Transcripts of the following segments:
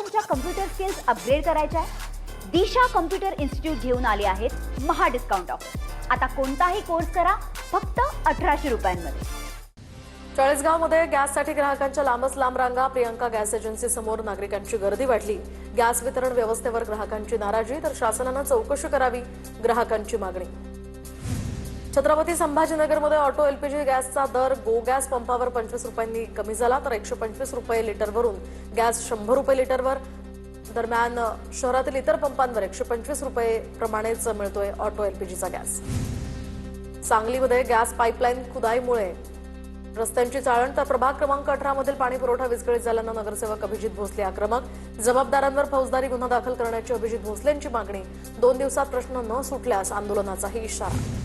तुमच्या computer skills upgrade करायच्या आहे? दिशा कम्प्युटर इन्स्टिट्यूट घेऊन आले आहेत महा डिस्काउंट ऑफर. आता कोणताही कोर्स करा फक्त 1800 रुपयांमध्ये. चाळीसगावमध्ये गॅससाठी ग्राहकांच्या लांबच लांब रांगा. प्रियंका गॅस एजन्सी समोर नागरिकांची गर्दी वाढली. गॅस वितरण व्यवस्थेवर ग्राहकांची नाराजी, तर शासनानं चौकशी करावी ग्राहकांची मागणी. छत्रपती संभाजीनगरमध्ये ऑटो एलपीजी गॅसचा दर गो गॅस पंपावर 25 रुपयांनी कमी झाला, तर 125 रुपये लिटरवरून गॅस 100 रुपये लिटरवर. दरम्यान शहरातील इतर पंपांवर 125 रुपये प्रमाणेच मिळतोय ऑटो एलपीजीचा गॅस. सांगलीमध्ये गॅस पाईपलाईन खुदाईमुळे रस्त्यांची चाळण, तर प्रभाग क्रमांक 18 मधील पाणी पुरवठा विस्कळीत झाल्यानं नगरसेवक अभिजित भोसले आक्रमक. जबाबदारांवर फौजदारी गुन्हा दाखल करण्याची अभिजित भोसलेंची मागणी. 2 दिवसात प्रश्न न सुटल्यास आंदोलनाचाही इशारा.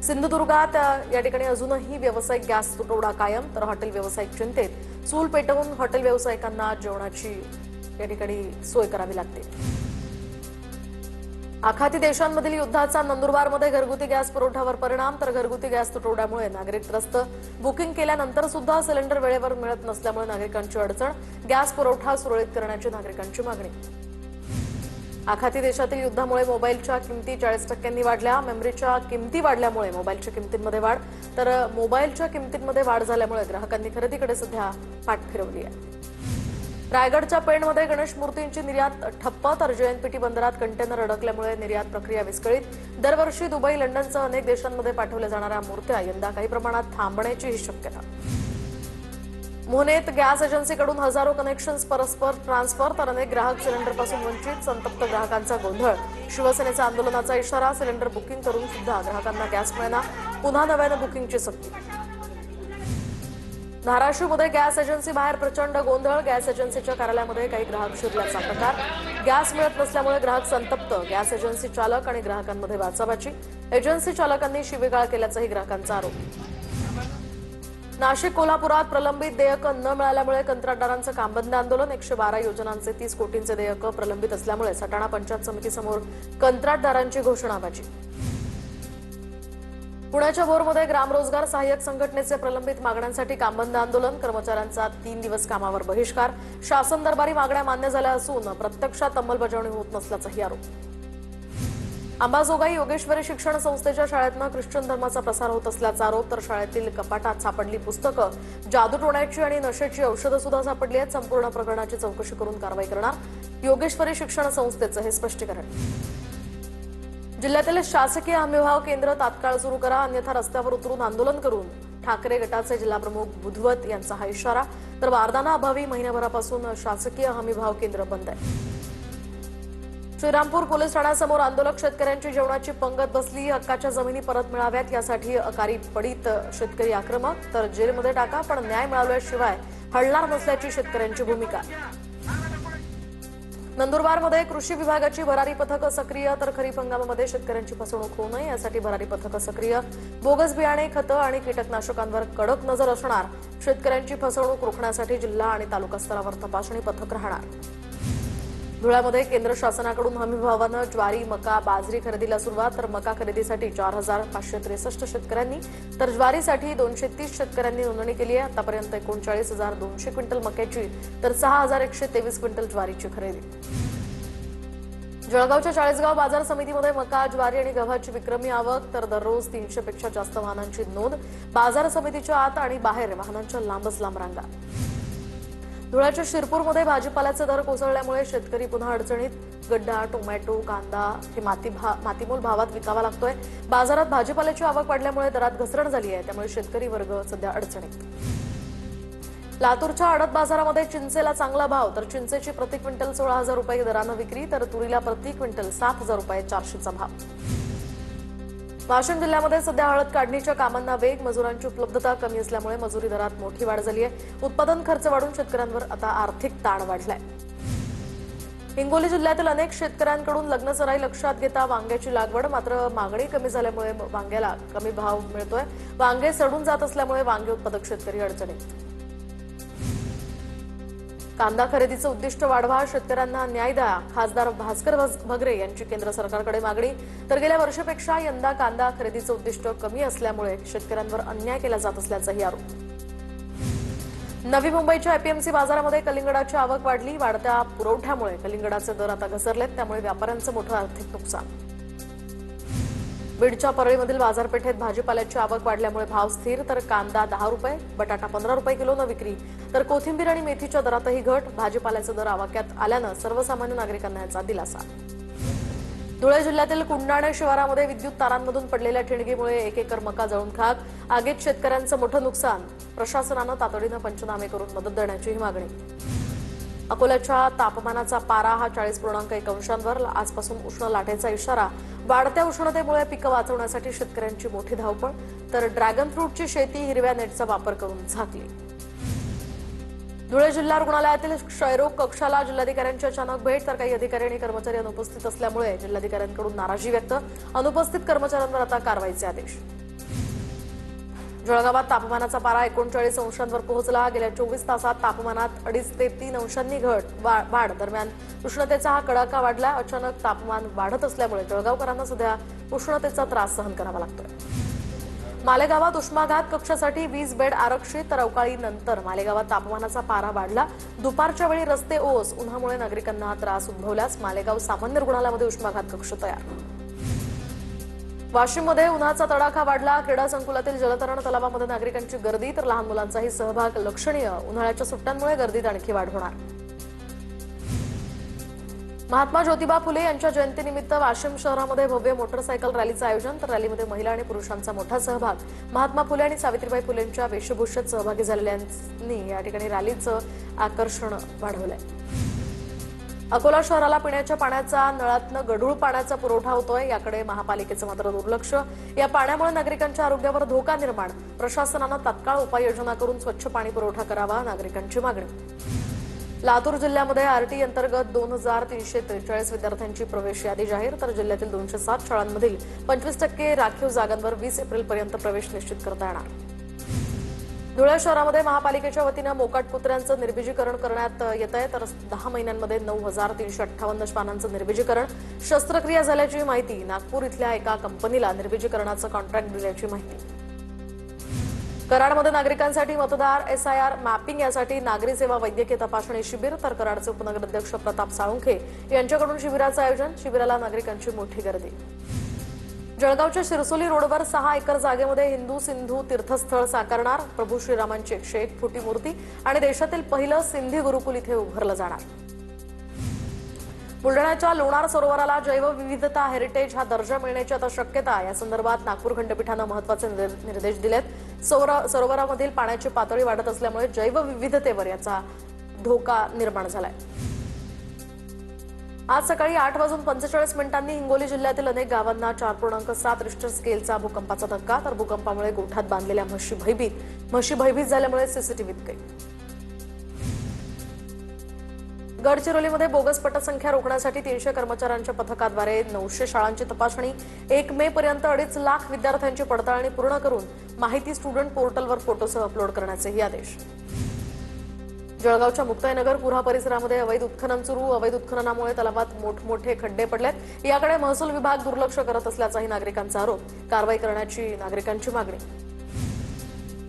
सिंधुदुर्गात या ठिकाणी अजूनही व्यावसायिक गॅस तुटवडा कायम, तर हॉटेल व्यावसायिक चिंतेत. चूल पेटवून हॉटेल व्यावसायिकांना जेवणाची या ठिकाणी सोय करावी लागते. आखाती देशांमधील युद्धाचा नंदुरबारमध्ये घरगुती गॅस पुरवठ्यावर परिणाम, तर घरगुती गॅस तुटवड्यामुळे नागरिक त्रस्त. बुकिंग केल्यानंतर सुद्धा सिलेंडर वेळेवर मिळत नसल्यामुळे नागरिकांची अडचण. गॅस पुरवठा सुरळीत करण्याची नागरिकांची मागणी. आखाती देशातील युद्धामुळे मोबाईलच्या किमती 40% वाढल्या. मेमरीच्या किमती वाढल्यामुळे मोबाईलच्या किमतींमध्ये वाढ, तर मोबाईलच्या किमतींमध्ये वाढ झाल्यामुळे ग्राहकांनी खरेदीकडे सध्या पाठ फिरवली आहे. रायगडच्या पेणमध्ये गणेश मूर्तींची निर्यात ठप्प, तर जयंतपेटी बंदरात कंटेनर अडकल्यामुळे निर्यात प्रक्रिया विस्कळीत. दरवर्षी दुबई, लंडनसह अनेक देशांमध्ये पाठवल्या जाणाऱ्या मूर्त्या यंदा काही प्रमाणात थांबण्याचीही शक्यता. मोहनेत गॅस एजन्सीकडून हजारो कनेक्शन्स परस्पर ट्रान्सफर, तर अनेक ग्राहक सिलेंडरपासून वंचित. संतप्त ग्राहकांचा गोंधळ. शिवसेनेचा आंदोलनाचा इशारा. सिलेंडर बुकिंग करून सुद्धा ग्राहकांना गॅस मिळेना. पुन्हा नव्यानं बुकिंगची सक्ती. धाराशिवमध्ये गॅस एजन्सी बाहेर प्रचंड गोंधळ. गॅस एजन्सीच्या कार्यालयामध्ये काही ग्राहक शिरल्याचा प्रकार. गॅस मिळत नसल्यामुळे ग्राहक संतप्त. गॅस एजन्सी चालक आणि ग्राहकांमध्ये बाचाबाची. एजन्सी चालकांनी शिवीगाळ केल्याचाही ग्राहकांचा आरोप. नाशिक, कोल्हापुरात प्रलंबित देयकं न मिळाल्यामुळे कंत्राटदारांचं काम बंद आंदोलन. 112 योजनांचे 30 कोटींचे देयकं प्रलंबित असल्यामुळे सटाणा पंचायत समितीसमोर कंत्राटदारांची घोषणाबाजी. पुण्याच्या भोरमध्ये ग्रामरोजगार सहाय्यक संघटनेचे प्रलंबित मागण्यांसाठी काम बंद आंदोलन. कर्मचाऱ्यांचा 3 दिवस कामावर बहिष्कार. शासन दरबारी मागण्या मान्य झाल्या असून प्रत्यक्षात अंमलबजावणी होत नसल्याचाही आरोप. अंबाजोगाई योगेश्वरी शिक्षण संस्थेच्या शाळेतनं ख्रिश्चन धर्माचा प्रसार होत असल्याचा आरोप, तर शाळेतील कपाटात सापडली पुस्तकं. जादूटोण्याची आणि नशेची औषधं सुद्धा सापडली आहेत. संपूर्ण प्रकरणाची चौकशी करून कारवाई करणार योगेश्वरी शिक्षण संस्थेचं हे स्पष्टीकरण. जिल्ह्यातील शासकीय हमीभाव केंद्र तात्काळ सुरू करा, अन्यथा रस्त्यावर उतरून आंदोलन करून. ठाकरे गटाचे जिल्हाप्रमुख बुधवत यांचा हा इशारा. तर बारदाना अभावी महिन्याभरापासून शासकीय हमीभाव केंद्र बंद आहे. श्रीरामपूर पोलीस ठाण्यासमोर आंदोलक. शेतकऱ्यांची जेवणाची पंगत बसली. हक्काच्या जमिनी परत मिळाव्यात यासाठी अकारी पडीत शेतकरी आक्रमक, तर जेलमध्ये टाका पण न्याय मिळाल्याशिवाय हलणार नसल्याची शेतकऱ्यांची भूमिका. नंदुरबारमध्ये कृषी विभागाची भरारी पथकं सक्रिय, तर खरीप हंगामामध्ये शेतकऱ्यांची फसवणूक होऊ नये यासाठी भरारी पथकं सक्रिय. बोगस बियाणे, खतं आणि कीटकनाशकांवर कडक नजर असणार. शेतकऱ्यांची फसवणूक रोखण्यासाठी जिल्हा आणि तालुका स्तरावर तपासणी पथक राहणार. धुळ्यामध्ये केंद्र शासनाकडून हमीभावानं ज्वारी, मका, बाजरी खरेदीला सुरुवात, तर मका खरेदीसाठी 4,563 शेतकऱ्यांनी, तर ज्वारीसाठी 230 शेतकऱ्यांनी नोंदणी केली आहे. आतापर्यंत 39,200 क्विंटल मक्याची, तर 6,123 क्विंटल ज्वारीची खरेदी. जळगावच्या चाळीसगाव बाजार समितीमध्ये मका, ज्वारी आणि गव्हाची विक्रमी आवक, तर दररोज 300 पेक्षा जास्त वाहनांची नोंद. बाजार समितीच्या आत आणि बाहेर वाहनांच्या लांबच लांब रांगा. धुळ्याच्या शिरपूरमध्ये भाजीपाल्याचे दर कोसळल्यामुळे शेतकरी पुन्हा अडचणीत. गड्डा, टोमॅटो, कांदा हे मातीमोल भावात विकावा लागतोय. बाजारात भाजीपाल्याची आवक वाढल्यामुळे दरात घसरण झाली आहे, त्यामुळे शेतकरी वर्ग सध्या अडचणीत. लातूरच्या आडत बाजारामध्ये चिंचेला चांगला भाव, तर चिंचेची प्रति क्विंटल 16,000 रुपये दरानं विक्री, तर तुरीला प्रति क्विंटल 7,000 रुपये 400चा भाव. वाशिम जिल्ह्यामध्ये सध्या हळद काढणीच्या कामांना वेग. मजुरांची उपलब्धता कमी असल्यामुळे मजुरी दरात मोठी वाढ झाली आहे. उत्पादन खर्च वाढून शेतकऱ्यांवर आता आर्थिक ताण वाढलाय. हिंगोली जिल्ह्यातील अनेक शेतकऱ्यांकडून लग्नसराई लक्षात घेता वांग्याची लागवड, मात्र मागणी कमी झाल्यामुळे वांग्याला कमी भाव मिळतोय. वांगे सडून जात असल्यामुळे वांगे उत्पादक शेतकरी अडचणीत. कांदा खरेदीचं उद्दिष्ट वाढवा, शेतकऱ्यांना न्याय द्या. खासदार भास्कर भगरे यांची केंद्र सरकारकडे मागणी. तर गेल्या वर्षापेक्षा यंदा कांदा खरेदीचं उद्दिष्ट कमी असल्यामुळे शेतकऱ्यांवर अन्याय केला जात असल्याचाही आरोप. नवी मुंबईच्या एपीएमसी बाजारामध्ये कलिंगडाची आवक वाढली. वाढत्या पुरवठ्यामुळे कलिंगडाचे दर आता घसरलेत, त्यामुळे व्यापाऱ्यांचं मोठं आर्थिक नुकसान. बीडच्या परळीमधील बाजारपेठेत भाजीपाल्याची आवक वाढल्यामुळे भाव स्थिर, तर कांदा 10 रुपये, बटाटा 15 रुपये किलोनं विक्री, तर कोथिंबीर आणि मेथीच्या दरातही घट. भाजीपाल्याचे दर आवाक्यात आल्यानं सर्वसामान्य नागरिकांना याचा दिलासा. धुळे जिल्ह्यातील कुंडाणे शिवारामध्ये विद्युत तारांमधून पडलेल्या ठिणगीमुळे 1 एकर मका जळून खाक. आगीत शेतकऱ्यांचं मोठं नुकसान. प्रशासनानं तातडीनं पंचनामे करून मदत देण्याचीही मागणी. अकोल्याच्या तापमानाचा पारा हा 40.1 अंशांवर. आजपासून उष्ण लाटेचा इशारा. वाढत्या उष्णतेमुळे पिकं वाचवण्यासाठी शेतकऱ्यांची मोठी धावपळ, तर ड्रॅगन फ्रूटची शेती हिरव्या नेटचा वापर करून झाकली. धुळे जिल्हा रुग्णालयातील क्षयरोग कक्षाला जिल्हाधिकाऱ्यांची अचानक भेट, तर काही अधिकारी आणि कर्मचारी अनुपस्थित असल्यामुळे जिल्हाधिकाऱ्यांकडून नाराजी व्यक्त. अनुपस्थित कर्मचाऱ्यांवर आता कारवाईचे आदेश. जळगावात तापमानाचा पारा 39 अंशांवर पोहोचला. गेल्या 24 तासात तापमानात 2.5 ते 3 अंशांनी वाढ. दरम्यान उष्णतेचा हा कडाका वाढला. अचानक तापमान वाढत असल्यामुळे जळगावकरांना सध्या उष्णतेचा त्रास सहन करावा लागतोय. मालेगावात उष्माघात कक्षासाठी 20 बेड आरक्षित, तर अवकाळी नंतर मालेगावात तापमानाचा पारा वाढला. दुपारच्या वेळी रस्ते ओस. उन्हामुळे नागरिकांना त्रास उद्भवल्यास मालेगाव सामान्य रुग्णालयामध्ये उष्माघात कक्ष तयार. वाशिममध्ये उन्हाचा तडाखा वाढला. क्रीडा संकुलातील जलतरण तलावामध्ये नागरिकांची गर्दी, तर लहान मुलांचाही सहभाग लक्षणीय. उन्हाळ्याच्या सुट्ट्यांमुळे गर्दीत आणखी वाढ होणार. महात्मा ज्योतिबा फुले यांच्या जयंतीनिमित्त वाशिम शहरामध्ये भव्य मोटरसायकल रॅलीचं आयोजन, तर रॅलीमध्ये महिला आणि पुरुषांचा मोठा सहभाग. महात्मा फुले आणि सावित्रीबाई फुलेंच्या वेशभूषेत सहभागी झालेल्यांनी या ठिकाणी रॅलीचं आकर्षण वाढवलंय. अकोला शहराला पिण्याच्या पाण्याचा नळातनं गढूळ पाण्याचा पुरवठा होतोय, याकडे महापालिकेचं मात्र दुर्लक्ष. या पाण्यामुळे नागरिकांच्या आरोग्यावर धोका निर्माण. प्रशासनानं तात्काळ उपाययोजना करून स्वच्छ पाणी पुरवठा करावा, नागरिकांची मागणी. लातूर जिल्ह्यामध्ये आरटी अंतर्गत 2343 विद्यार्थ्यांची प्रवेश यादी जाहीर, तर जिल्ह्यातील 207 शाळांमधील 25% राखीव जागांवर 20 एप्रिलपर्यंत प्रवेश निश्चित करता येणार. धुळे शहरामध्ये महापालिकेच्या वतीनं मोकाट कुत्र्यांचं निर्बीजीकरण करण्यात येत आहे, तर 10 महिन्यांमध्ये 9358 श्वानांचं निर्बीजीकरण. शस्त्रक्रिया झाल्याची माहिती. नागपूर इथल्या एका कंपनीला निर्बीजीकरणाचं कॉन्ट्रॅक्ट दिल्याची माहिती. कराडमध्ये नागरिकांसाठी मतदार SIR मॅपिंग यासाठी नागरी सेवा वैद्यकीय तपासणी शिबिर, तर कराडचे उपनगराध्यक्ष प्रताप साळुंखे यांच्याकडून शिबिराचं आयोजन. शिबिराला नागरिकांची मोठी गर्दी. जळगावच्या शिरसोली रोडवर 6 एकर जागेमध्ये हिंदू सिंधू तीर्थस्थळ साकारणार. प्रभू श्रीरामांची 101 फुटी मूर्ती आणि देशातील पहिलं सिंधी गुरुकुल इथे उभारलं जाणार. बुलढाण्याच्या लोणार सरोवराला जैवविविधता हेरिटेज हा दर्जा मिळण्याची आता शक्यता. या संदर्भात नागपूर खंडपीठानं महत्त्वाचे निर्देश दिलेत. सरोवरामधील पाण्याची पातळी वाढत असल्यामुळे जैवविविधतेवर याचा धोका निर्माण झालाय. आज सकाळी 8:45 हिंगोली जिल्ह्यातील अनेक गावांना 4.7 रिश्टर स्केलचा भूकंपाचा धक्का, तर भूकंपामुळे गोठ्यात बांधलेल्या म्हशी भयभीत झाल्यामुळे सीसीटीव्हीत कैद. गडचिरोलीमध्ये बोगस पटसंख्या रोखण्यासाठी 300 कर्मचाऱ्यांच्या पथकाद्वारे 900 शाळांची तपासणी. 1 मे पर्यंत 2.5 लाख विद्यार्थ्यांची पडताळणी पूर्ण करून माहिती स्टुडंट पोर्टलवर फोटोसह अपलोड करण्याचेही आदेश. जळगावच्या मुक्ताईनगर पुरा परिसरामध्ये अवैध उत्खनन सुरू. अवैध उत्खननामुळे तलावात मोठमोठे खड्डे पडलेत. याकडे महसूल विभाग दुर्लक्ष करत असल्याचाही नागरिकांचा आरोप. कारवाई करण्याची नागरिकांची मागणी.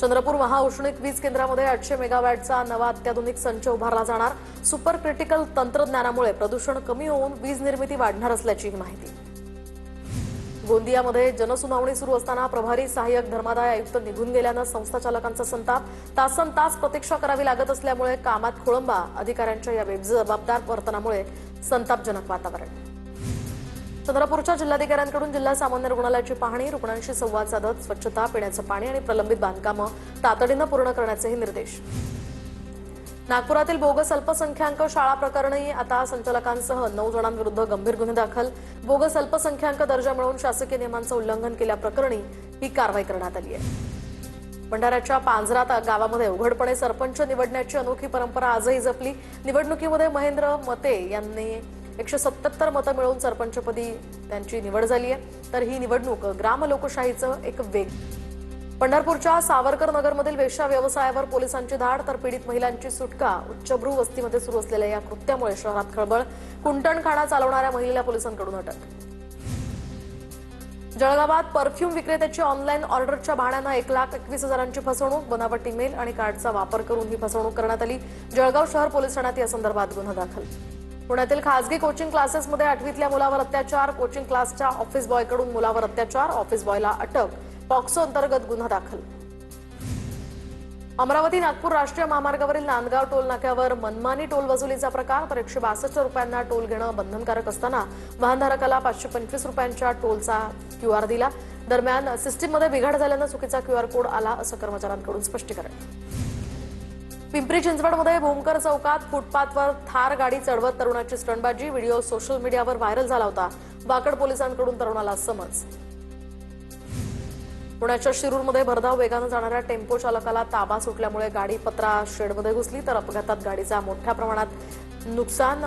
चंद्रपूर महाऔष्णिक वीज केंद्रामध्ये 800 मेगावॅटचा नवा अत्याधुनिक संच उभारला जाणार. सुपर क्रिटिकल तंत्रज्ञानामुळे प्रदूषण कमी होऊन वीज निर्मिती वाढणार असल्याचीही माहिती. गोंदियामध्ये जनसुनावणी सुरू असताना प्रभारी सहाय्यक धर्मादाय आयुक्त निघून गेल्यानं संस्था चालकांचा संताप. तासनतास प्रतीक्षा करावी लागत असल्यामुळे कामात खोळंबा. अधिकाऱ्यांच्या या बेजबाबदार वर्तनामुळे संतापजनक वातावरण. चंद्रपूरच्या जिल्हाधिकाऱ्यांकडून जिल्हा सामान्य रुग्णालयाची पाहणी. रुग्णांशी संवाद साधत स्वच्छता, पिण्याचं पाणी आणि प्रलंबित बांधकामं तातडीनं पूर्ण करण्याचेही निर्देश. नागपुरातील बोगस अल्पसंख्याक शाळा प्रकरणी आता संचालकांसह 9 जणांविरुद्ध गंभीर गुन्हे दाखल. बोगस अल्पसंख्याक दर्जा मिळवून शासकीय नियमांचं उल्लंघन केल्याप्रकरणी ही कारवाई करण्यात आली आहे. भंडाऱ्याच्या पांझरा गावामध्ये उघडपणे सरपंच निवडण्याची अनोखी परंपरा आजही जपली. निवडणुकीमध्ये महेंद्र मते यांनी 177 मतं मिळवून सरपंचपदी त्यांची निवड झाली आहे, तर ही निवडणूक ग्राम लोकशाहीचं एक वेग. पंढरपूरच्या सावरकर नगरमधील वेश्या व्यवसायावर पोलिसांची धाड, तर पीडित महिलांची सुटका. उच्चभ्रू वस्तीमध्ये सुरू असलेल्या या कृत्यामुळे शहरात खळबळ. कुंटणखाना चालवणाऱ्या महिलेला पोलिसांकडून अटक. जळगावात परफ्यूम विक्रेत्याची ऑनलाईन ऑर्डरच्या बहाण्यानं 1,21,000ची फसवणूक, बनावट ईमेल आणि कार्डचा वापर करून ही फसवणूक करण्यात आली. जळगाव शहर पोलीस ठाण्यात या संदर्भात गुन्हा दाखल. पुण्यातील खासगी कोचिंग क्लासेसमध्ये 8वीतल्या मुलावर अत्याचार, कोचिंग क्लासच्या ऑफिस बॉयकडून मुलावर अत्याचार, ऑफिस बॉयला अटक, पॉक्सो अंतर्गत गुन्हा दाखल. अमरावती नागपूर राष्ट्रीय महामार्गावरील नांदगाव टोल नाक्यावर मनमानी टोल वसुलीचा प्रकार, तर 162 रुपयांना टोल घेणं बंधनकारक असताना वाहनधारकाला 525 रुपयांच्या टोलचा QR दिला. दरम्यान सिस्टीममध्ये बिघाड झाल्यानं चुकीचा QR कोड आला, असं कर्मचाऱ्यांकडून स्पष्टीकरण. पिंपरी चिंचवडमध्ये भूमकर चौकात फुटपाथवर थार गाडी चढवत तरुणाची स्टंटबाजी, व्हिडिओ सोशल मीडियावर व्हायरल झाला होता. वाकड पोलिसांकडून तरुणाला समज. पुण्याच्या शिरूरमध्ये भरधाव वेगानं जाणाऱ्या टेम्पो चालकाला ताबा सुटल्यामुळे गाडी पत्रा शेडमध्ये घुसली, तर अपघातात गाडीचा मोठ्या प्रमाणात नुकसान.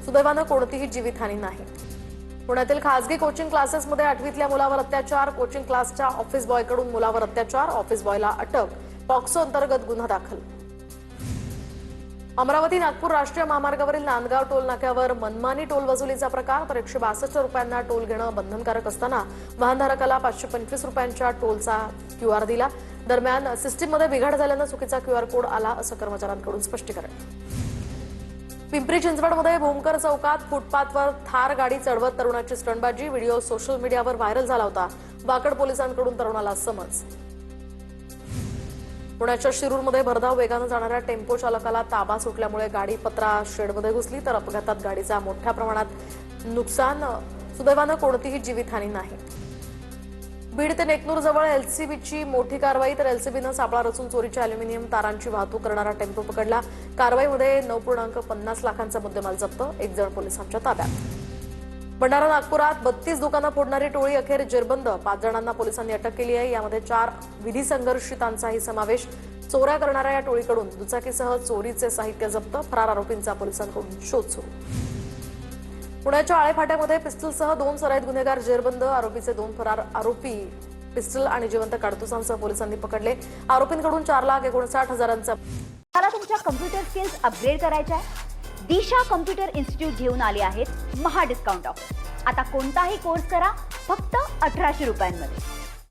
सुदैवानं कोणतीही जीवितहानी नाही. पुण्यातील खासगी कोचिंग क्लासेसमध्ये 8वीतल्या मुलावर अत्याचार, कोचिंग क्लासच्या ऑफिस बॉयकडून मुलावर अत्याचार, ऑफिस बॉयला अटक, पॉक्सो अंतर्गत गुन्हा दाखल. अमरावती नागपूर राष्ट्रीय महामार्गावरील नांदगाव टोल नाक्यावर मनमानी टोल वसुलीचा प्रकार, तर 162 रुपयांना टोल घेणं बंधनकारक असताना वाहनधारकाला 525 रुपयांच्या टोलचा QR दिला. दरम्यान सिस्टीममध्ये बिघाड झाल्यानं चुकीचा QR कोड आला, असं कर्मचाऱ्यांकडून स्पष्टीकरण. पिंपरी चिंचवडमध्ये भूमकर चौकात फुटपाथवर थार गाडी चढवत तरुणाची स्टंटबाजी, व्हिडिओ सोशल मीडियावर व्हायरल झाला होता. वाकड पोलिसांकडून तरुणाला समज. पुण्याच्या शिरूरमध्ये भरधाव वेगानं जाणाऱ्या टेम्पो चालकाला ताबा सुटल्यामुळे गाडी पत्रा शेडमध्ये घुसली, तर अपघातात गाडीचा मोठ्या प्रमाणात नुकसान. सुदैवानं कोणतीही जीवितहानी नाही. बीड ते नेकनूर जवळ LCBची मोठी कारवाई, तर LCBनं सापळा रचून चोरीच्या अॅल्युमिनियम तारांची वाहतूक करणारा टेम्पो पकडला. कारवाईमध्ये 9.50 लाखांचा मुद्देमाल जप्त, 1 जण पोलिसांच्या ताब्यात. भंडारा नागपुरात 32 दुकानं फोडणारी टोळी अखेर जेरबंद, 5 जणांना पोलिसांनी अटक केली आहे. यामध्ये 4 विधी संघर्षितांचाही समावेश. चोऱ्या करणाऱ्या या टोळीकडून दुचाकीसह चोरीचे साहित्य जप्त, फरार आरोपींचा पोलिसांकडून शोध सुरू. पुण्याच्या आळेफाट्यामध्ये पिस्टलसह 2 सराईत गुन्हेगार जेरबंद, आरोपीचे 2 फरार आरोपी पिस्टल आणि जिवंत काडतुसांसह पोलिसांनी पकडले. आरोपींकडून 4,59,000चा. मला तुमच्या कम्प्युटर स्किल्स अपग्रेड करायच्या आहे? दिशा कम्प्युटर इन्स्टिट्यूट घेऊन आले आहेत महा डिस्काउंट ऑफर. आता कोणताही कोर्स करा फक्त 1800 रुपयांमध्ये.